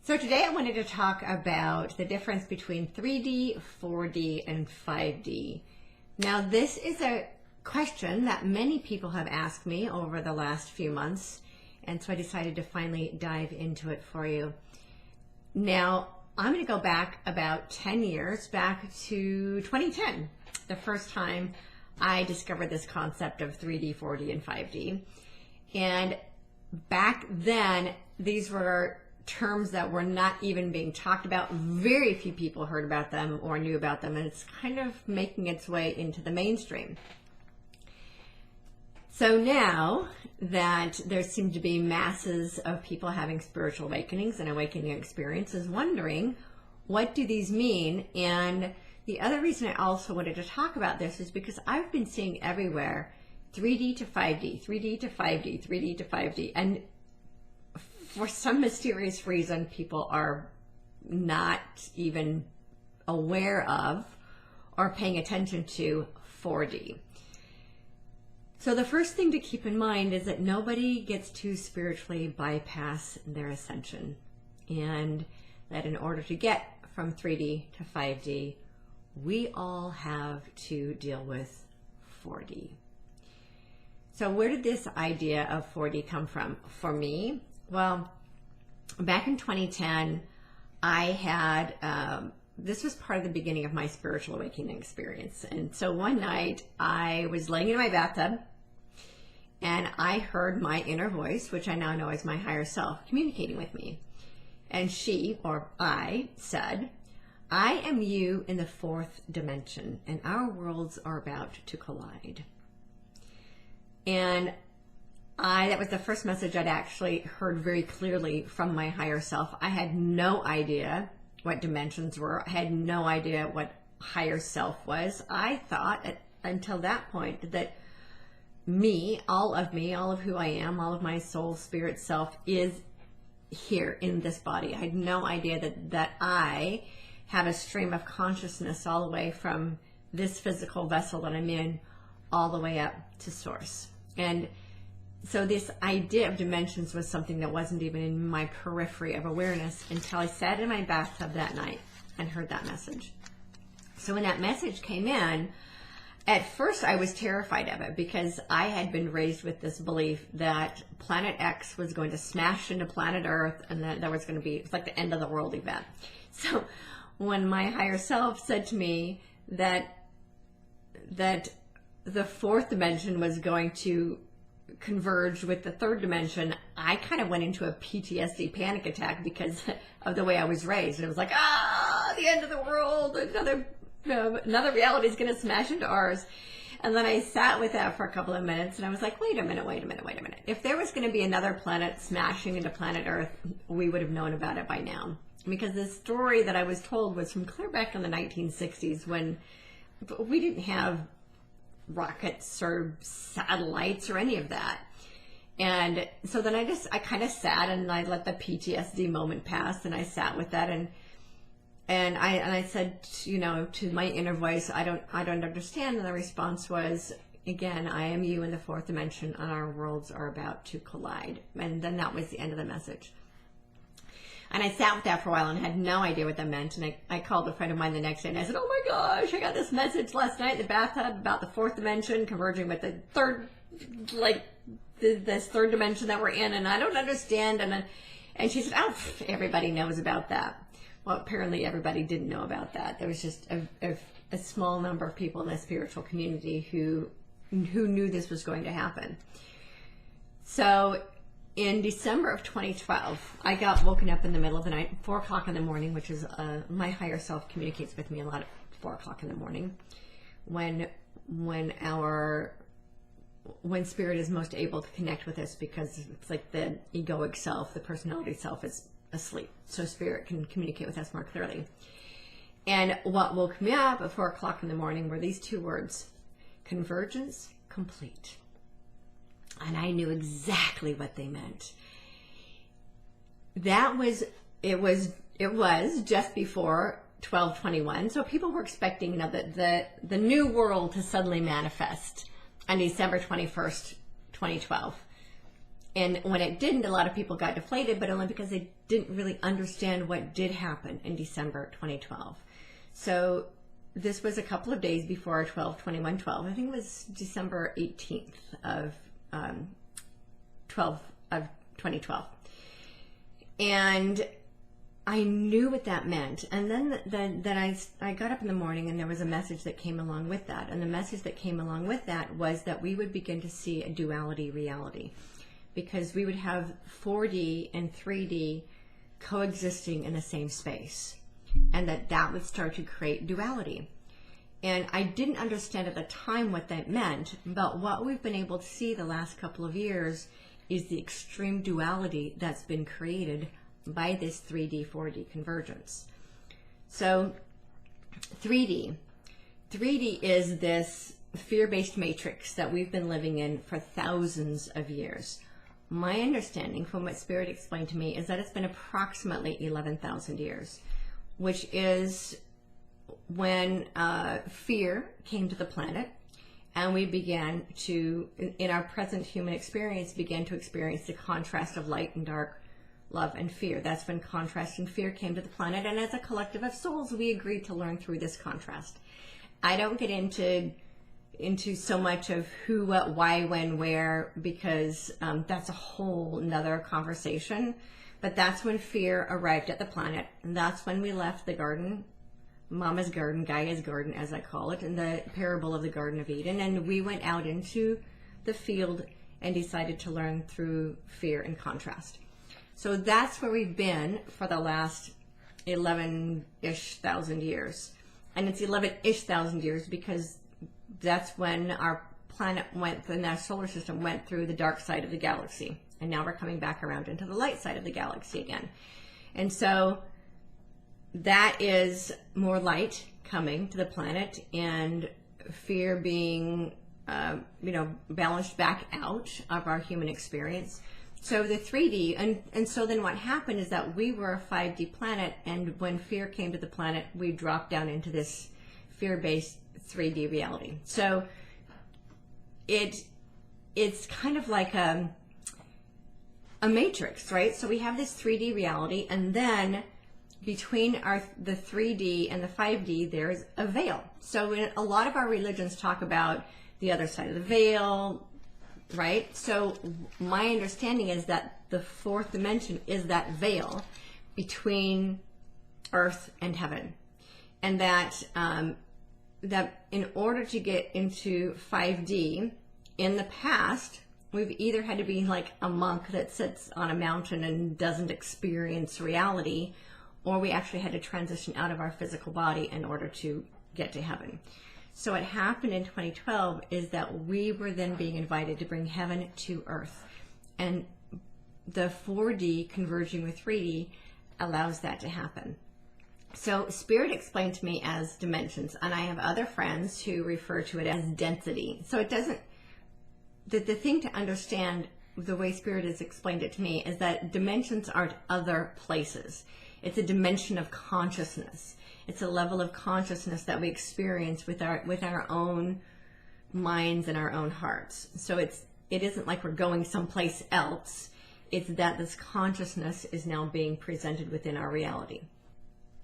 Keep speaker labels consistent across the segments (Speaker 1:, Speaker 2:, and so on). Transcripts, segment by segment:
Speaker 1: So today I wanted to talk about the difference between 3D, 4D, and 5D. Now this is a question that many people have asked me over the last few months, and so I decided to finally dive into it for you. Now I'm going to go back about 10 years, back to 2010, the first time I discovered this concept of 3D, 4D, and 5D. And back then, these were terms that were not even being talked about. Very few people heard about them or knew about them, and it's kind of making its way into the mainstream. So now that there seem to be masses of people having spiritual awakenings and awakening experiences, wondering, what do these mean? And the other reason I also wanted to talk about this is because I've been seeing everywhere 3D to 5D, 3D to 5D, 3D to 5D, and for some mysterious reason, people are not even aware of or paying attention to 4D. So the first thing to keep in mind is that nobody gets to spiritually bypass their ascension, and that in order to get from 3D to 5D, we all have to deal with 4D. So where did this idea of 4D come from? For me, well, back in 2010, I had, this was part of the beginning of my spiritual awakening experience. And so one night I was laying in my bathtub and I heard my inner voice, which I now know as my higher self, communicating with me. And she, or I, said, "I am you in the fourth dimension and our worlds are about to collide." And that was the first message I'd actually heard very clearly from my higher self. I had no idea what dimensions were. I had no idea what higher self was. I thought until that point that me, all of who I am, all of my soul, spirit self is here in this body. I had no idea that I have a stream of consciousness all the way from this physical vessel that I'm in all the way up to source. And so this idea of dimensions was something that wasn't even in my periphery of awareness until I sat in my bathtub that night and heard that message. So when that message came in, at first I was terrified of it because I had been raised with this belief that Planet X was going to smash into planet Earth and that there was going to be, it's like the end of the world event. So when my higher self said to me that the fourth dimension was going to converge with the third dimension, I kind of went into a PTSD panic attack because of the way I was raised. And it was like, the end of the world, another reality is going to smash into ours. And then I sat with that for a couple of minutes and I was like, wait a minute. If there was going to be another planet smashing into planet Earth, we would have known about it by now. Because the story that I was told was from clear back in the 1960s when we didn't have rockets or satellites or any of that. And so then I kind of sat and I let the PTSD moment pass and I sat with that and I said, to my inner voice, I don't understand. And the response was, again, I am you in the fourth dimension and our worlds are about to collide. And then that was the end of the message. And I sat with that for a while and had no idea what that meant. And I called a friend of mine the next day and I said, oh my gosh, I got this message last night in the bathtub about the fourth dimension converging with the third, this third dimension that we're in. And I don't understand. And she said, everybody knows about that. Well, apparently everybody didn't know about that. There was just a small number of people in the spiritual community who knew this was going to happen. So in December of 2012, I got woken up in the middle of the night, 4 o'clock in the morning, which is my higher self communicates with me a lot at 4 o'clock in the morning, when spirit is most able to connect with us, because it's like the egoic self, the personality self is asleep, so spirit can communicate with us more clearly. And what woke me up at 4 o'clock in the morning were these two words: convergence complete. And I knew exactly what they meant. It was just before 12/21, so people were expecting the new world to suddenly manifest on December 21st, 2012. And when it didn't, a lot of people got deflated, but only because they didn't really understand what did happen in December 2012. So this was a couple of days before 12/21/12. I think it was December 18th of 2012. And I knew what that meant. And then I got up in the morning and there was a message that came along with that. And the message that came along with that was that we would begin to see a duality reality, because we would have 4D and 3D coexisting in the same space, and that would start to create duality. And I didn't understand at the time what that meant, but what we've been able to see the last couple of years is the extreme duality that's been created by this 3D, 4D convergence. So 3D is this fear-based matrix that we've been living in for thousands of years. My understanding from what Spirit explained to me is that it's been approximately 11,000 years, which is when fear came to the planet, and we began to, in our present human experience, began to experience the contrast of light and dark, love and fear. That's when contrast and fear came to the planet, and as a collective of souls, we agreed to learn through this contrast. I don't get into so much of who, what, why, when, where, because that's a whole nother conversation. But that's when fear arrived at the planet, and that's when we left the garden, Mama's garden, Gaia's garden, as I call it, in the parable of the Garden of Eden, and we went out into the field and decided to learn through fear and contrast. So that's where we've been for the last 11-ish thousand years. And it's 11-ish thousand years because that's when our planet went, and our solar system went through the dark side of the galaxy. And now we're coming back around into the light side of the galaxy again. And so that is more light coming to the planet, and fear being, balanced back out of our human experience. So the 3D, and so then what happened is that we were a 5D planet, and when fear came to the planet, we dropped down into this fear-based 3D reality. So it's kind of like a matrix, right? So we have this 3D reality, and then between the 3D and the 5D, there's a veil. So a lot of our religions talk about the other side of the veil, right? So my understanding is that the fourth dimension is that veil between earth and heaven. And that that in order to get into 5D, in the past, we've either had to be like a monk that sits on a mountain and doesn't experience reality, or we actually had to transition out of our physical body in order to get to heaven. So what happened in 2012 is that we were then being invited to bring heaven to earth. And the 4D converging with 3D allows that to happen. So Spirit explained to me as dimensions, and I have other friends who refer to it as density. So it doesn't, the thing to understand, the way Spirit has explained it to me, is that dimensions aren't other places. It's a dimension of consciousness. It's a level of consciousness that we experience with our own minds and our own hearts. So it isn't like we're going someplace else. It's that this consciousness is now being presented within our reality.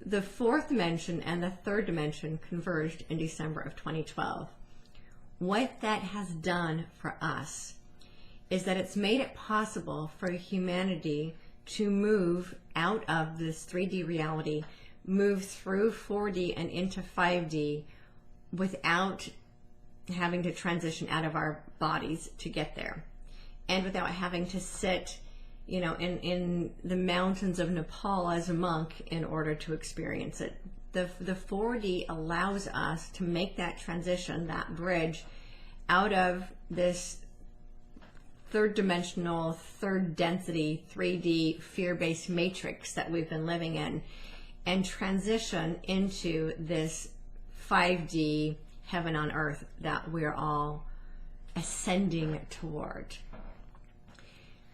Speaker 1: The fourth dimension and the third dimension converged in December of 2012. What that has done for us is that it's made it possible for humanity to move out of this 3D reality, move through 4D and into 5D without having to transition out of our bodies to get there, and without having to sit, in the mountains of Nepal as a monk in order to experience it. The 4D allows us to make that transition, that bridge, out of this third dimensional, third density, 3D fear-based matrix that we've been living in, and transition into this 5D heaven on earth that we're all ascending toward.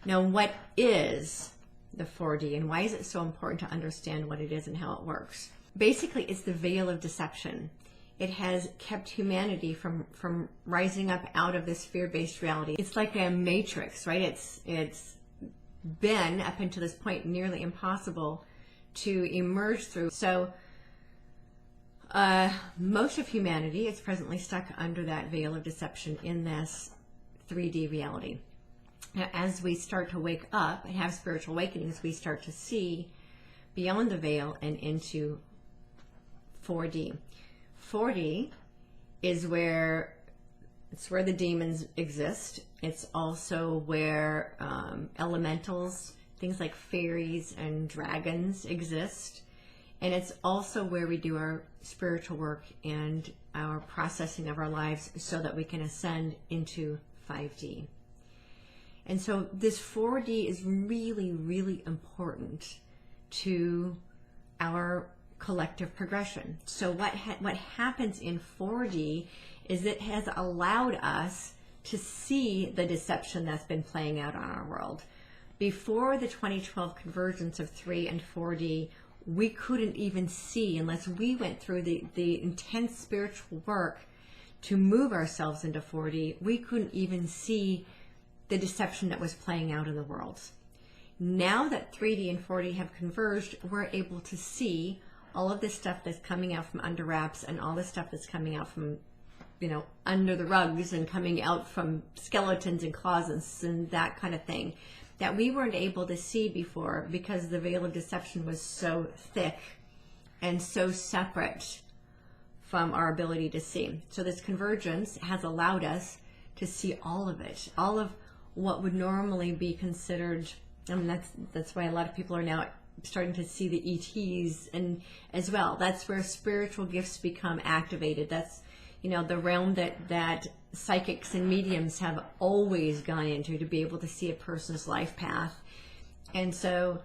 Speaker 1: Now, what is the 4D, and why is it so important to understand what it is and how it works? Basically, it's the veil of deception. it has kept humanity from rising up out of this fear-based reality. It's like a matrix, right? It's been, up until this point, nearly impossible to emerge through. So most of humanity is presently stuck under that veil of deception in this 3D reality. Now, as we start to wake up and have spiritual awakenings, we start to see beyond the veil and into 4D. 4D is where the demons exist. It's also where elementals, things like fairies and dragons exist. And it's also where we do our spiritual work and our processing of our lives so that we can ascend into 5D. And so this 4D is really, really important to our collective progression. So what happens in 4D is it has allowed us to see the deception that's been playing out on our world. Before the 2012 convergence of 3 and 4D, we couldn't even see, unless we went through the intense spiritual work to move ourselves into 4D, we couldn't even see the deception that was playing out in the world. Now that 3D and 4D have converged, we're able to see all of this stuff that's coming out from under wraps and all this stuff that's coming out from, under the rugs and coming out from skeletons and closets and that kind of thing that we weren't able to see before because the veil of deception was so thick and so separate from our ability to see. So this convergence has allowed us to see all of it, all of what would normally be considered. That's why a lot of people are now starting to see the ETs and as well. That's where spiritual gifts become activated. That's the realm that psychics and mediums have always gone into, to be able to see a person's life path. And so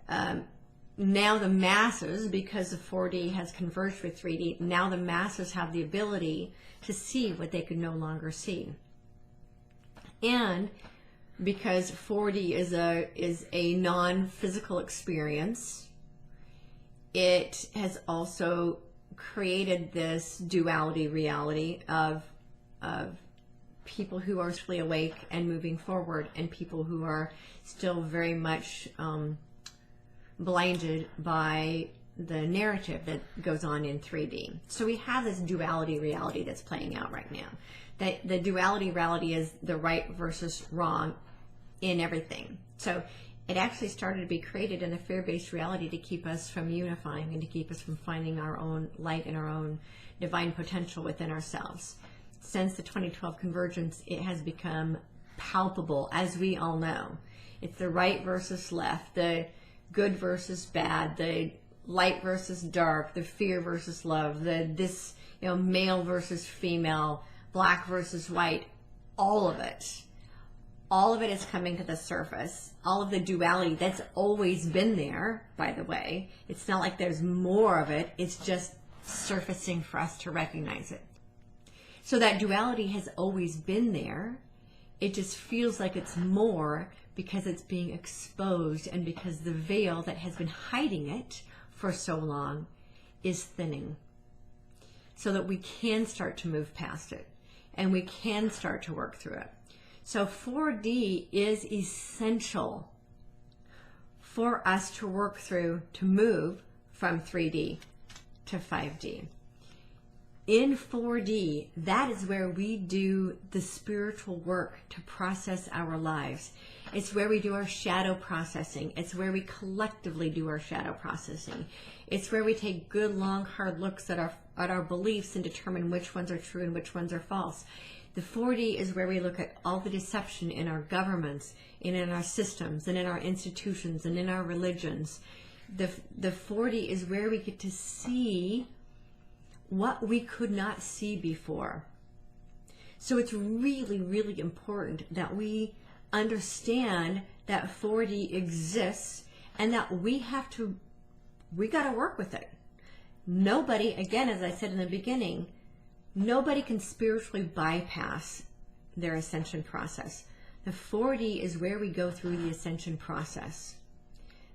Speaker 1: now the masses, because the 4D has converged with 3D, now the masses have the ability to see what they could no longer see. And because 4D is a non-physical experience, it has also created this duality reality of people who are truly awake and moving forward, and people who are still very much blinded by the narrative that goes on in 3D. So we have this duality reality that's playing out right now. The duality reality is the right versus wrong in everything. So it actually started to be created in a fear-based reality to keep us from unifying and to keep us from finding our own light and our own divine potential within ourselves. Since the 2012 convergence, it has become palpable, as we all know. It's the right versus left, the good versus bad, the light versus dark, the fear versus love, male versus female, black versus white, all of it. All of it is coming to the surface. All of the duality that's always been there, by the way. It's not like there's more of it. It's just surfacing for us to recognize it. So that duality has always been there. It just feels like it's more because it's being exposed, and because the veil that has been hiding it for so long is thinning, so that we can start to move past it and we can start to work through it. So 4D is essential for us to work through, to move from 3D to 5D. In 4D, that is where we do the spiritual work to process our lives. It's where we do our shadow processing. It's where we collectively do our shadow processing. It's where we take good, long, hard looks at our beliefs and determine which ones are true and which ones are false. The 4D is where we look at all the deception in our governments, and in our systems, and in our institutions, and in our religions. The 4D is where we get to see what we could not see before. So it's really, really important that we understand that 4D exists, and that we got to work with it. Nobody, again, as I said in the beginning, nobody can spiritually bypass their ascension process. The 4D is where we go through the ascension process.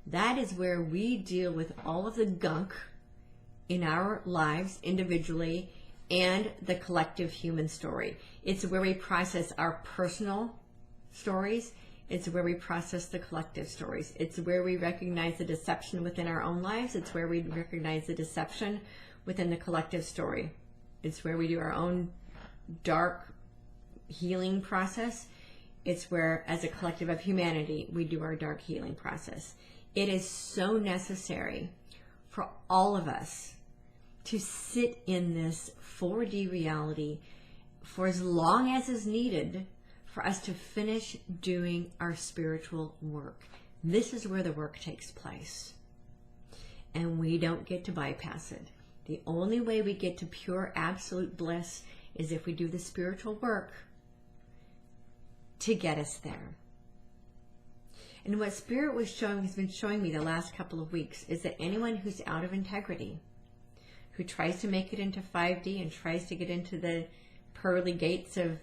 Speaker 1: That is where we deal with all of the gunk in our lives individually and the collective human story. It's where we process our personal stories. It's where we process the collective stories. It's where we recognize the deception within our own lives. It's where we recognize the deception within the collective story. It's where we do our own dark healing process. It's where, as a collective of humanity, we do our dark healing process. It is so necessary for all of us to sit in this 4D reality for as long as is needed for us to finish doing our spiritual work. This is where the work takes place. And we don't get to bypass it. The only way we get to pure absolute bliss is if we do the spiritual work to get us there. And what Spirit has been showing me the last couple of weeks is that anyone who's out of integrity, who tries to make it into 5D and tries to get into the pearly gates of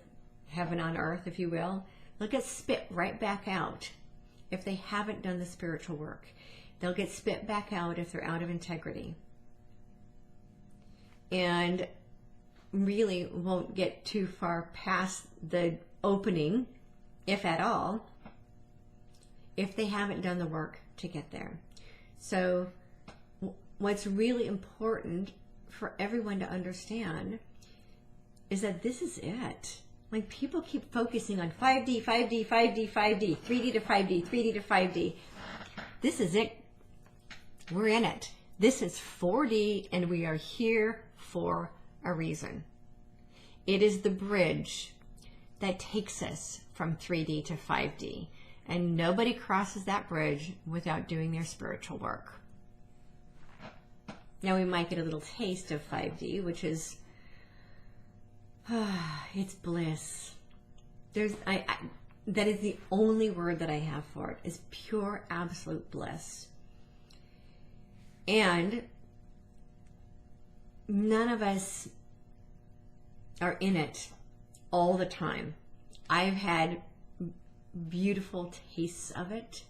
Speaker 1: heaven on earth, if you will, they'll get spit right back out if they haven't done the spiritual work. They'll get spit back out if they're out of integrity. And really won't get too far past the opening, if at all, if they haven't done the work to get there. So what's really important for everyone to understand is that this is it. Like, people keep focusing on 5D, 5D, 5D, 5D, 3D to 5D, 3D to 5D. This is it. We're in it. This is 4D, and we are here for a reason. It is the bridge that takes us from 3D to 5D. And nobody crosses that bridge without doing their spiritual work. Now, we might get a little taste of 5D, which is, it's bliss. That is the only word that I have for it, is pure, absolute bliss. And none of us are in it all the time. I've had beautiful tastes of it.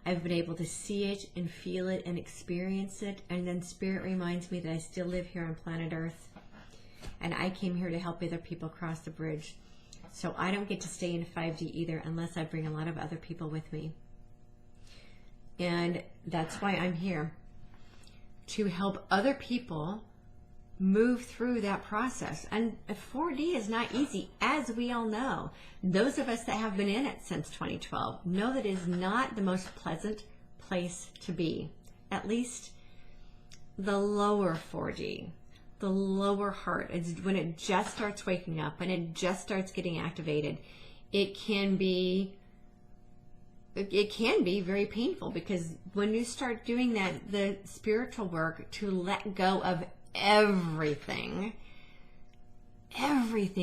Speaker 1: I've been able to see it and feel it and experience it, and then Spirit reminds me that I still live here on planet Earth, and I came here to help other people cross the bridge. So I don't get to stay in 5D either unless I bring a lot of other people with me. And that's why I'm here, to help other people move through that process. And 4D is not easy, as we all know. Those of us that have been in it since 2012 know that it is not the most pleasant place to be. At least the lower 4D, the lower heart, is when it just starts waking up and it just starts getting activated. It can be very painful, because when you start doing that, the spiritual work to let go of everything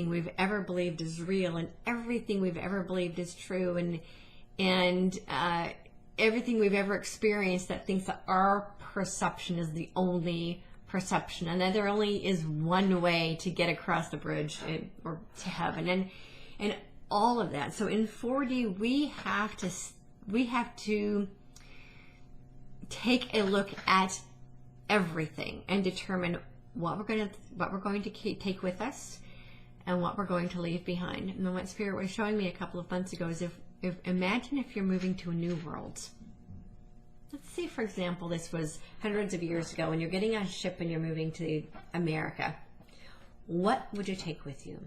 Speaker 1: we've ever believed is real, and everything we've ever believed is true, and everything we've ever experienced that thinks that our perception is the only perception, and that there only is one way to get across the bridge or to heaven, and all of that. So in 4D, we have to take a look at everything and determine what we're going to take with us and what we're going to leave behind. And then what Spirit was showing me a couple of months ago is imagine if you're moving to a new world. Let's say, for example, this was hundreds of years ago, and you're getting on a ship and you're moving to America. What would you take with you?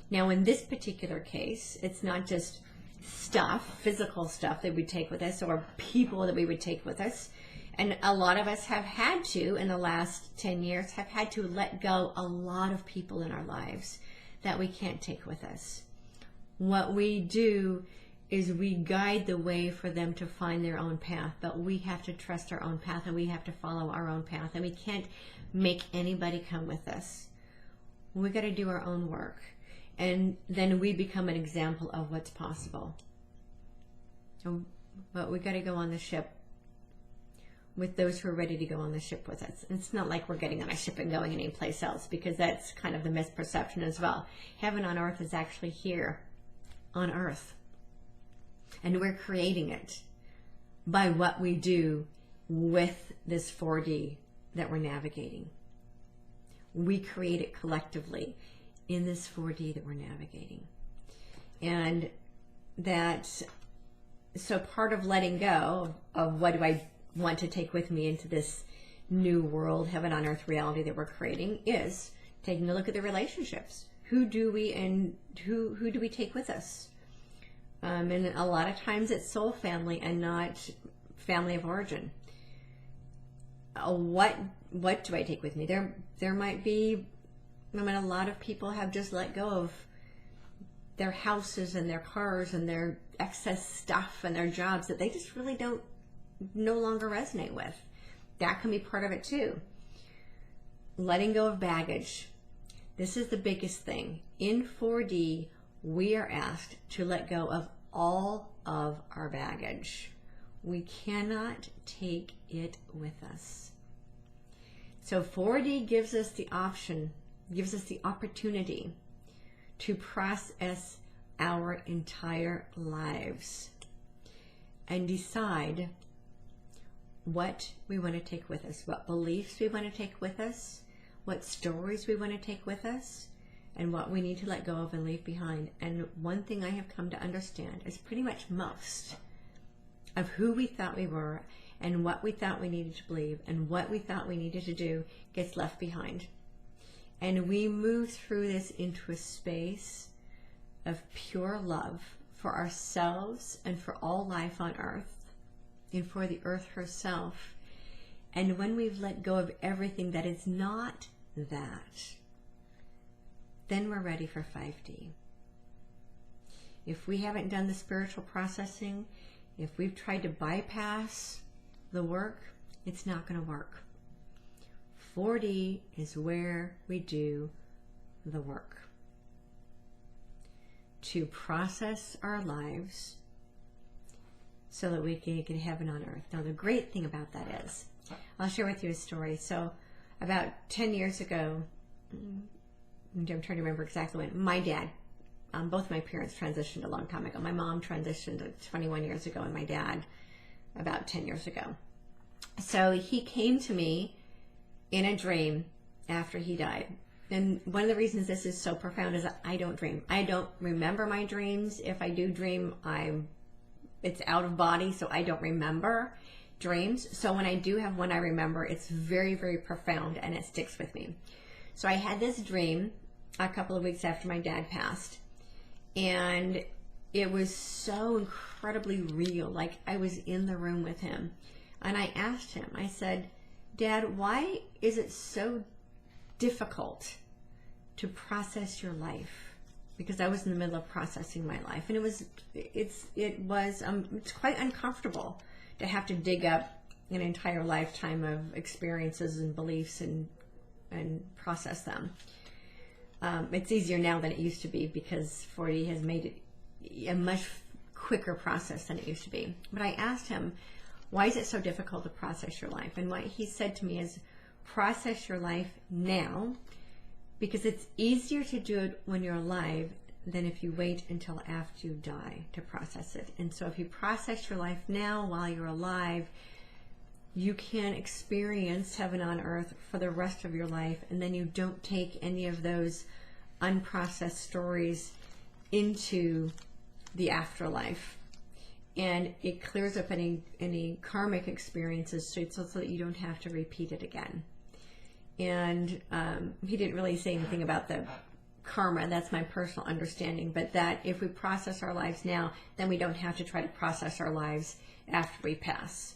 Speaker 1: Now, in this particular case, it's not just stuff, physical stuff that we take with us, or people that we would take with us. And a lot of us have had to, in the last 10 years, have had to let go a lot of people in our lives that we can't take with us. What we do is we guide the way for them to find their own path, but we have to trust our own path, and we have to follow our own path, and we can't make anybody come with us. We got to do our own work. And then we become an example of what's possible. But we got to go on the ship with those who are ready to go on the ship with us. And it's not like we're getting on a ship and going anyplace else, because that's kind of the misperception as well. Heaven on earth is actually here on earth. And we're creating it by what we do with this 4D that we're navigating. We create it collectively in this 4D that we're navigating. And that, so part of letting go of what do I want to take with me into this new world, heaven on earth reality that we're creating, is taking a look at the relationships. Who do we take with us? And a lot of times it's soul family and not family of origin. What do I take with me? There might be, I mean, a lot of people have just let go of their houses and their cars and their excess stuff and their jobs that they just really don't no longer resonate with. That can be part of it too. Letting go of baggage. This is the biggest thing. In 4D, we are asked to let go of all of our baggage. We cannot take it with us. So 4D gives us the option, gives us the opportunity to process our entire lives and decide what we want to take with us, what beliefs we want to take with us, what stories we want to take with us, and what we need to let go of and leave behind. And one thing I have come to understand is pretty much most of who we thought we were and what we thought we needed to believe and what we thought we needed to do gets left behind. And we move through this into a space of pure love for ourselves and for all life on earth and for the earth herself. And when we've let go of everything that is not that, then we're ready for 5D. If we haven't done the spiritual processing, if we've tried to bypass the work, it's not going to work. 4D is where we do the work to process our lives so that we can get heaven on earth. Now, the great thing about that is, I'll share with you a story. So about 10 years ago, I'm trying to remember exactly when, my dad, both my parents transitioned a long time ago. My mom transitioned 21 years ago and my dad about 10 years ago. So he came to me in a dream after he died. And one of the reasons this is so profound is that I don't dream. I don't remember my dreams. If I do dream, it's out of body, so I don't remember dreams. So when I do have one I remember, it's very, very profound and it sticks with me. So I had this dream a couple of weeks after my dad passed, and it was so incredibly real, like I was in the room with him. And I asked him, I said, Dad, why is it so difficult to process your life? Because I was in the middle of processing my life, and it's quite uncomfortable to have to dig up an entire lifetime of experiences and beliefs and process them. It's easier now than it used to be because 4D has made it a much quicker process than it used to be. But I asked him, why is it so difficult to process your life? And what he said to me is, process your life now, because it's easier to do it when you're alive than if you wait until after you die to process it. And so if you process your life now while you're alive, you can experience heaven on earth for the rest of your life, and then you don't take any of those unprocessed stories into the afterlife. And it clears up any karmic experiences so that you don't have to repeat it again. And he didn't really say anything about the karma. That's my personal understanding. But that if we process our lives now, then we don't have to try to process our lives after we pass.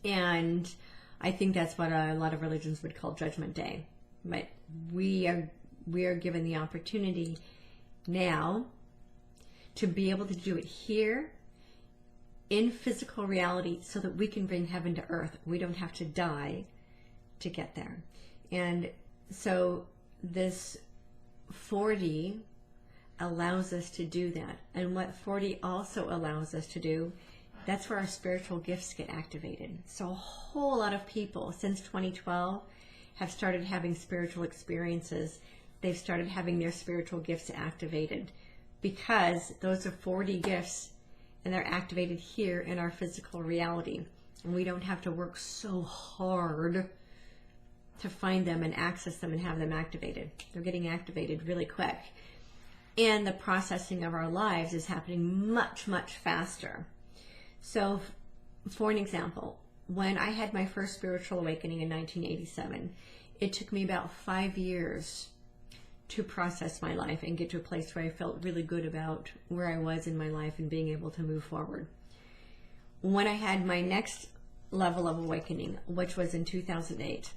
Speaker 1: And I think that's what a lot of religions would call Judgment Day. But we are given the opportunity now to be able to do it here in physical reality so that we can bring heaven to earth. We don't have to die to get there. And so this 4D allows us to do that. And what 4D also allows us to do, that's where our spiritual gifts get activated. So a whole lot of people since 2012 have started having spiritual experiences. They've started having their spiritual gifts activated because those are 4D gifts, and they're activated here in our physical reality. And we don't have to work so hard to find them and access them and have them activated. They're getting activated really quick. And the processing of our lives is happening much, much faster. So, for an example, when I had my first spiritual awakening in 1987, it took me about 5 years to process my life and get to a place where I felt really good about where I was in my life and being able to move forward. When I had my next level of awakening, which was in 2008,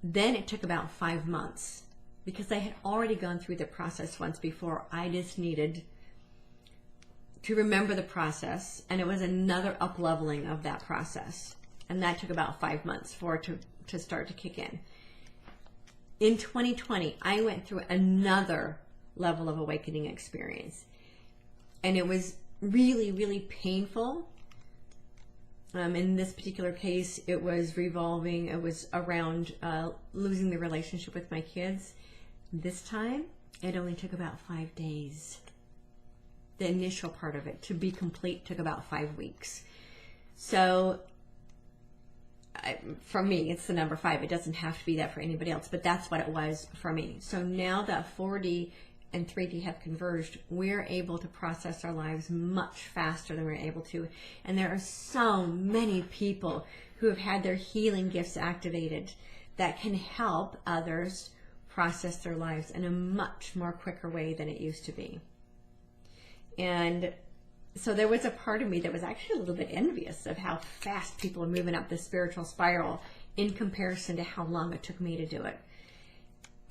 Speaker 1: then it took about 5 months because I had already gone through the process once before. I just needed to remember the process, and it was another up-leveling of that process. And that took about 5 months for it to start to kick in. In 2020, I went through another level of awakening experience. And it was really, really painful. In this particular case, it was around losing the relationship with my kids. This time, it only took about 5 days. The initial part of it to be complete took about 5 weeks. So for me, it's the number 5. It doesn't have to be that for anybody else, but that's what it was for me. So now that 4D and 3D have converged, we're able to process our lives much faster than we're able to. And there are so many people who have had their healing gifts activated that can help others process their lives in a much more quicker way than it used to be. And so there was a part of me that was actually a little bit envious of how fast people are moving up the spiritual spiral in comparison to how long it took me to do it.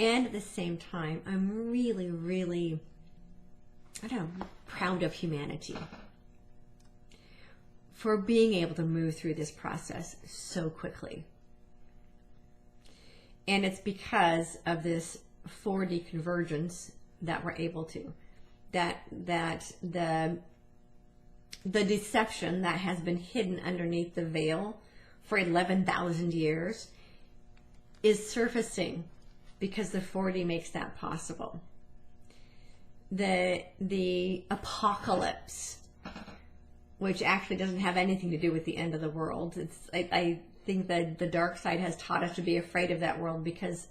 Speaker 1: And at the same time, I'm really, really, proud of humanity for being able to move through this process so quickly. And it's because of this 4D convergence that we're able to. That the deception that has been hidden underneath the veil for 11,000 years is surfacing because the 4D makes that possible. The apocalypse, which actually doesn't have anything to do with the end of the world. I think that the dark side has taught us to be afraid of that world because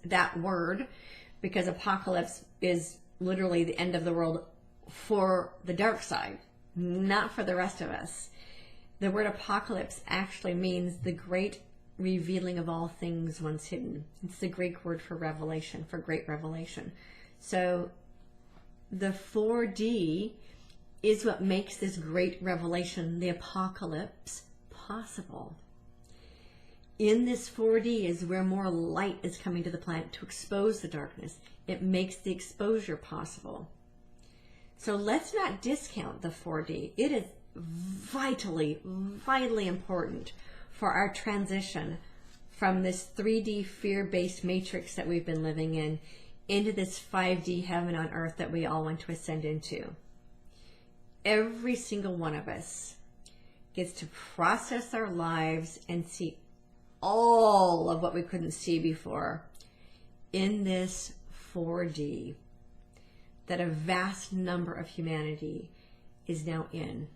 Speaker 1: apocalypse is literally the end of the world for the dark side, not for the rest of us. The word apocalypse actually means the great revealing of all things once hidden. It's the Greek word for revelation, for great revelation. So the 4D is what makes this great revelation, the apocalypse, possible. In this 4D is where more light is coming to the planet to expose the darkness. It makes the exposure possible. So let's not discount the 4D. It is vitally, vitally important for our transition from this 3D fear-based matrix that we've been living in into this 5D heaven on earth that we all want to ascend into. Every single one of us gets to process our lives and see all of what we couldn't see before in this 4D that a vast number of humanity is now in.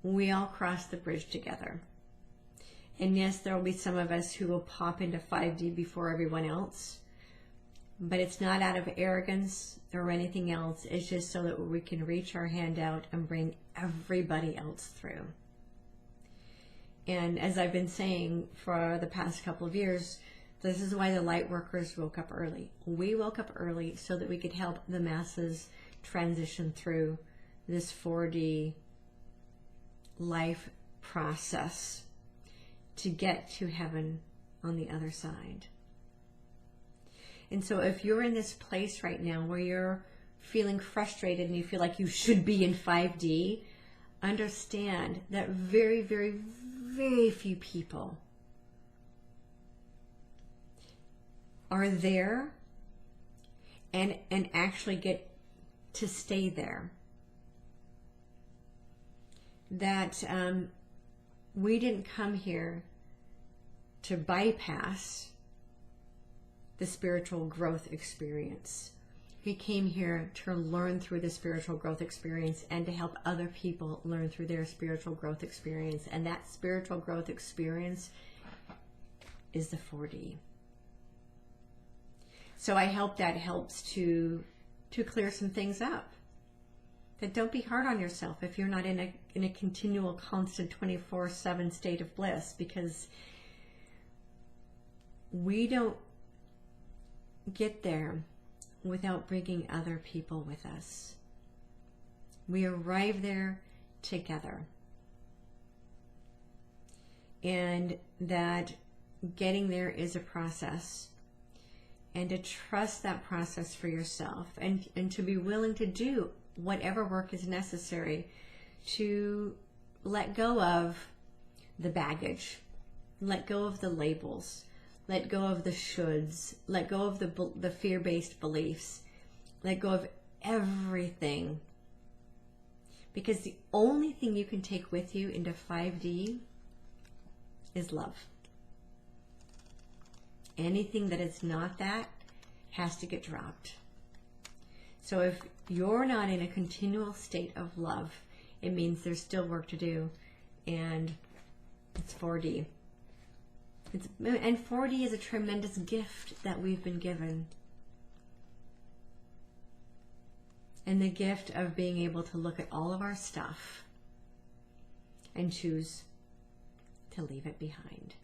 Speaker 1: We all cross the bridge together. And yes, there will be some of us who will pop into 5D before everyone else, but it's not out of arrogance or anything else. It's just so that we can reach our hand out and bring everybody else through. And as I've been saying for the past couple of years, this is why the light workers woke up early. We woke up early so that we could help the masses transition through this 4D life process to get to heaven on the other side. And so if you're in this place right now where you're feeling frustrated and you feel like you should be in 5D, understand that very, very, very few people are there and actually get to stay there. That we didn't come here to bypass the spiritual growth experience. We came here to learn through the spiritual growth experience and to help other people learn through their spiritual growth experience. And that spiritual growth experience is the 4D. So I hope that helps to clear some things up. That don't be hard on yourself if you're not in a continual, constant, 24/7 state of bliss, because we don't get there without bringing other people with us. We arrive there together. And that getting there is a process. And to trust that process for yourself, and to be willing to do whatever work is necessary to let go of the baggage, let go of the labels, let go of the shoulds, let go of the fear-based beliefs, let go of everything. Because the only thing you can take with you into 5D is love. Anything that is not that has to get dropped. So if you're not in a continual state of love, it means there's still work to do, and it's 4D. And 4D is a tremendous gift that we've been given. And the gift of being able to look at all of our stuff and choose to leave it behind.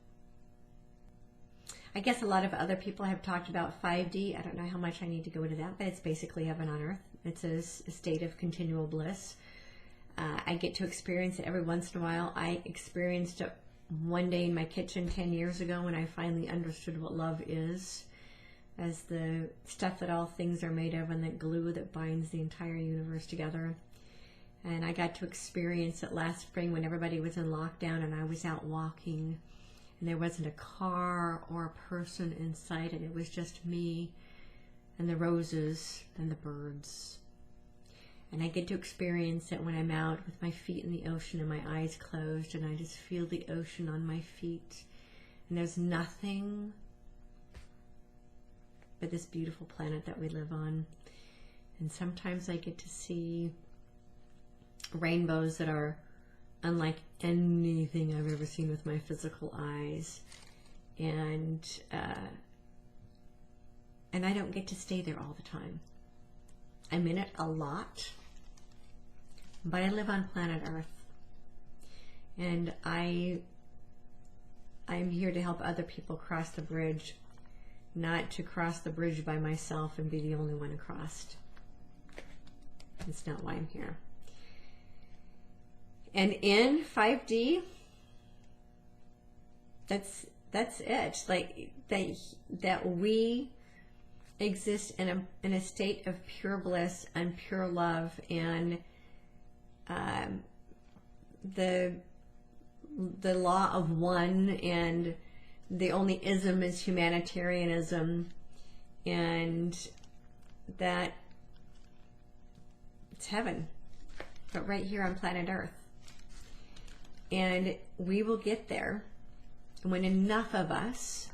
Speaker 1: I guess a lot of other people have talked about 5D. I don't know how much I need to go into that, but it's basically heaven on earth. It's a state of continual bliss. I get to experience it every once in a while. I experienced it one day in my kitchen 10 years ago when I finally understood what love is, as the stuff that all things are made of and the glue that binds the entire universe together. And I got to experience it last spring when everybody was in lockdown and I was out walking. And there wasn't a car or a person in sight, and it was just me and the roses and the birds. And I get to experience it when I'm out with my feet in the ocean and my eyes closed, and I just feel the ocean on my feet. And there's nothing but this beautiful planet that we live on. And sometimes I get to see rainbows that are unlike anything I've ever seen with my physical eyes, and I don't get to stay there all the time. I'm in it a lot, but I live on planet Earth, and I'm here to help other people cross the bridge, not to cross the bridge by myself and be the only one across. It's not why I'm here. And in 5D, that's it. Like that we exist in a state of pure bliss and pure love, and the law of one, and the only ism is humanitarianism, and that it's heaven, but right here on planet Earth. And we will get there when enough of us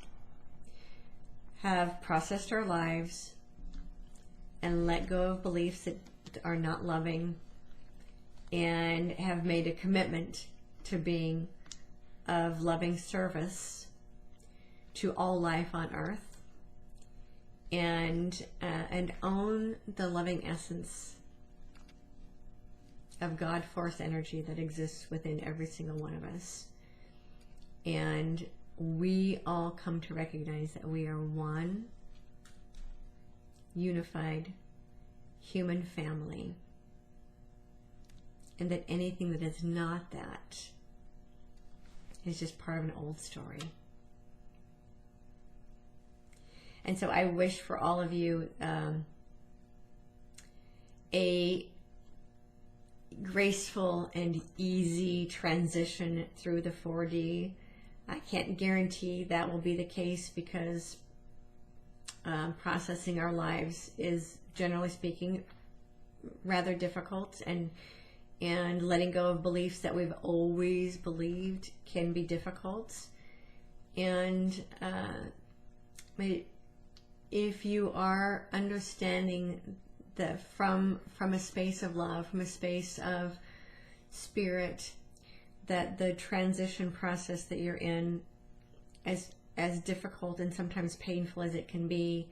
Speaker 1: have processed our lives and let go of beliefs that are not loving, and have made a commitment to being of loving service to all life on earth, and own the loving essence of God force energy that exists within every single one of us. And we all come to recognize that we are one unified human family, and that anything that is not that is just part of an old story. And so I wish for all of you a graceful and easy transition through the 4D. I can't guarantee that will be the case, because processing our lives is, generally speaking, rather difficult, and letting go of beliefs that we've always believed can be difficult. And if you are understanding from a space of love, from a space of spirit, that the transition process that you're in, as as difficult and sometimes painful as it can be,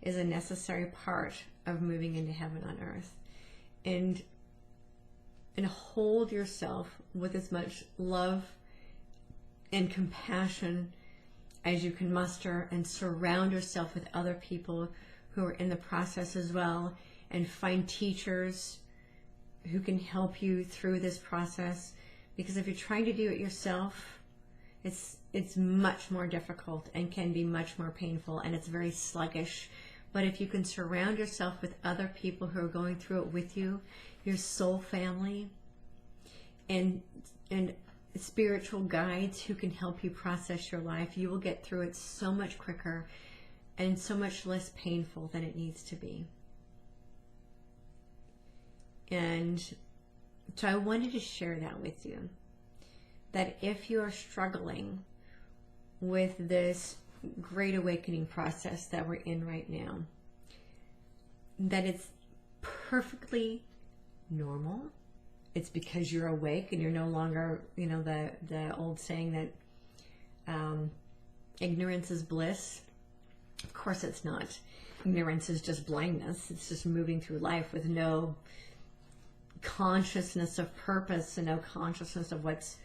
Speaker 1: is a necessary part of moving into heaven on earth. And hold yourself with as much love and compassion as you can muster, and surround yourself with other people who are in the process as well, and find teachers who can help you through this process. Because if you're trying to do it yourself, it's much more difficult and can be much more painful, and it's very sluggish. But if you can surround yourself with other people who are going through it with you, your soul family, and spiritual guides who can help you process your life, you will get through it so much quicker and so much less painful than it needs to be. And so I wanted to share that with you, that if you are struggling with this great awakening process that we're in right now, that it's perfectly normal. It's because you're awake and you're no longer, the old saying that ignorance is bliss. Of course it's not. Ignorance is just blindness. It's just moving through life with no consciousness of purpose and no consciousness of what's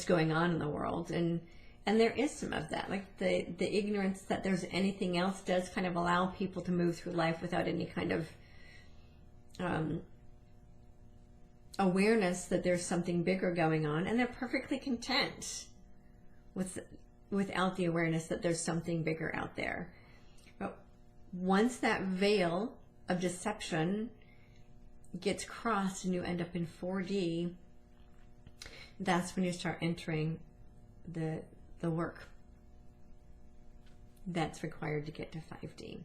Speaker 1: going on in the world. And there is some of that. Like the ignorance that there's anything else does kind of allow people to move through life without any kind of awareness that there's something bigger going on, and they're perfectly content without the awareness that there's something bigger out there. But once that veil of deception gets crossed and you end up in 4D, that's when you start entering the work that's required to get to 5D.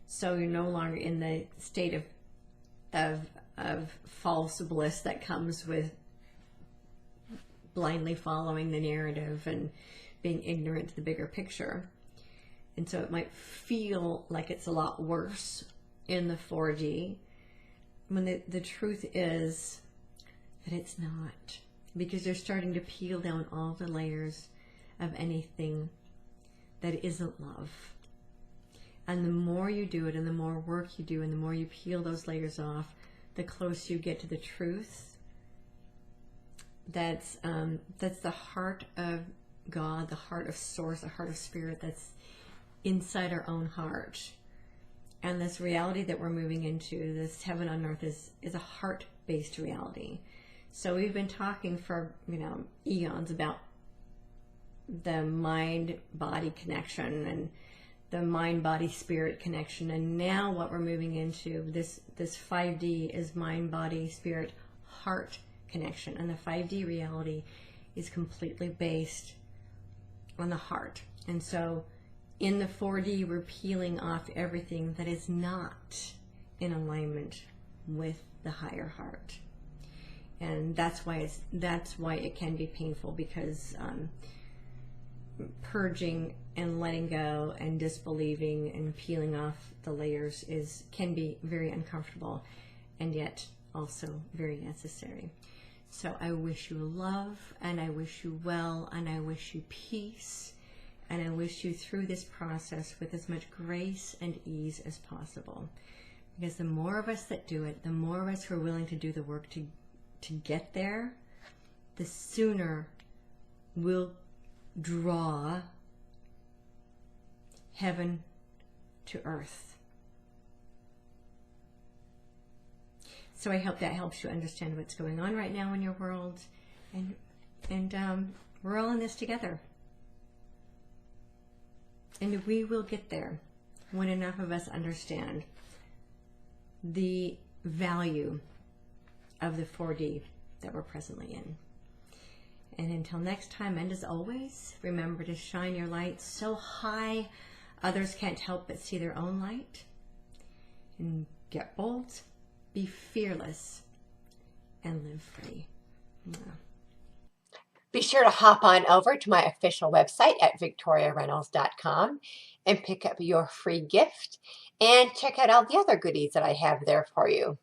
Speaker 1: So you're no longer in the state of false bliss that comes with blindly following the narrative and being ignorant to the bigger picture. And so it might feel like it's a lot worse in the 4D, when the truth is that it's not, because you're starting to peel down all the layers of anything that isn't love. And the more you do it, and the more work you do, and the more you peel those layers off, the closer you get to the truth. That's the heart of God, the heart of Source, the heart of Spirit that's inside our own heart. And this reality that we're moving into, this heaven on earth, is a heart-based reality. So we've been talking for eons about the mind-body connection and the mind-body-spirit connection, and now what we're moving into, this 5D, is mind-body-spirit heart connection, and the 5D reality is completely based on the heart. And so in the 4D, we're peeling off everything that is not in alignment with the higher heart, and that's why it can be painful, because purging and letting go and disbelieving and peeling off the layers can be very uncomfortable, and yet also very necessary. So I wish you love, and I wish you well, and I wish you peace, and I wish you through this process with as much grace and ease as possible. Because the more of us that do it, the more of us who are willing to do the work to get there, the sooner we'll draw heaven to earth. So I hope that helps you understand what's going on right now in your world, and we're all in this together, and we will get there when enough of us understand the value of the 4D that we're presently in. And until next time, and as always, remember to shine your light so high others can't help but see their own light. And get bold, be fearless, and live free.
Speaker 2: Be sure to hop on over to my official website at victoriareynolds.com and pick up your free gift, and check out all the other goodies that I have there for you.